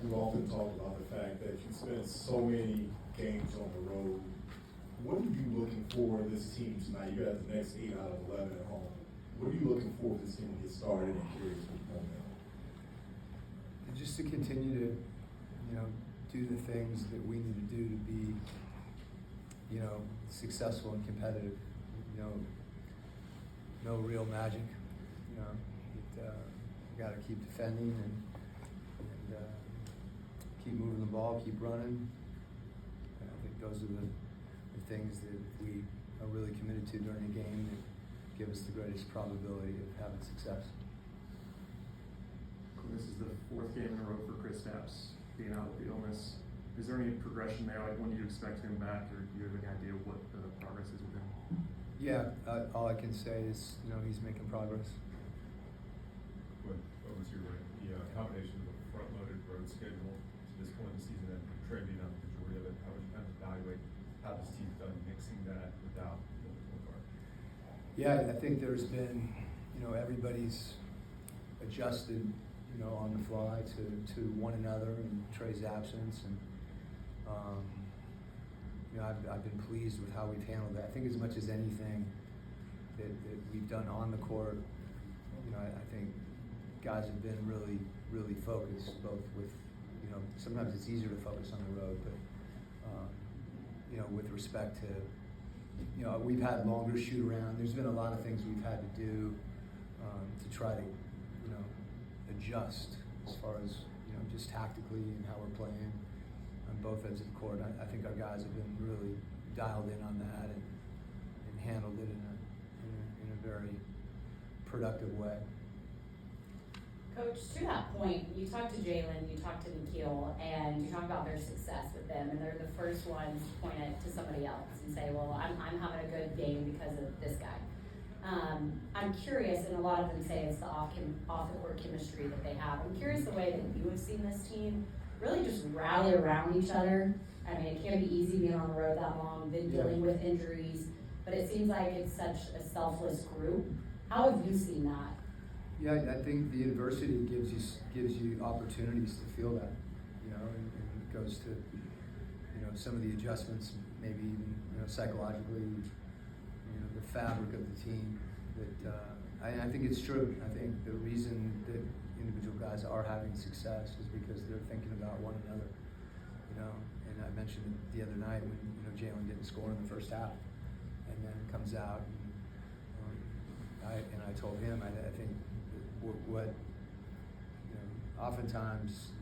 we've often talked about the fact that you spent so many games on the road. What are you looking for in this team tonight? You got the next 8 out of 11 at home. What are you looking for this team to get started and carry this momentum? Just to continue to, do the things that we need to do to be, successful and competitive. No real magic. You got to keep defending and keep moving the ball, keep running. And I think those are the things that we are really committed to during the game that give us the greatest probability of having success. This is the 4th game in a row for Chris Stapps being out with the illness. Is there any progression there? Like, when do you expect him back, or do you have any idea what the progress is with him? Yeah, all I can say is, he's making progress. What was your combination of a front-loaded road schedule to this point in the season and Trey being out the majority of it? How would you kind of evaluate how this team's done mixing that without the full guard? Yeah, I think there's been, everybody's adjusted, on the fly to one another and Trey's absence, and I've been pleased with how we've handled that. I think as much as anything that we've done on the court, I think guys have been really, really focused, both with, sometimes it's easier to focus on the road, but, with respect to, we've had longer shoot around. There's been a lot of things we've had to do to try to, adjust as far as, just tactically and how we're playing on both ends of the court. I think our guys have been really dialed in on that and handled it in a very productive way. Coach, to that point, you talked to Jalen, you talked to Nikhil, and you talk about their success with them, and they're the first ones to point it to somebody else and say, well, I'm having a good game because of this guy. I'm curious, and a lot of them say it's the off-the-court chemistry that they have. I'm curious the way that you have seen this team really just rally around each other. I mean, it can't be easy being on the road that long, been dealing with injuries, but it seems like it's such a selfless group. How have you seen that? Yeah, I think the adversity gives you opportunities to feel that, and it goes to, some of the adjustments, maybe even, psychologically, the fabric of the team. That I think it's true. I think the reason that individual guys are having success is because they're thinking about one another, And I mentioned it the other night when Jalen didn't score in the first half, and then comes out, and I told him I think what oftentimes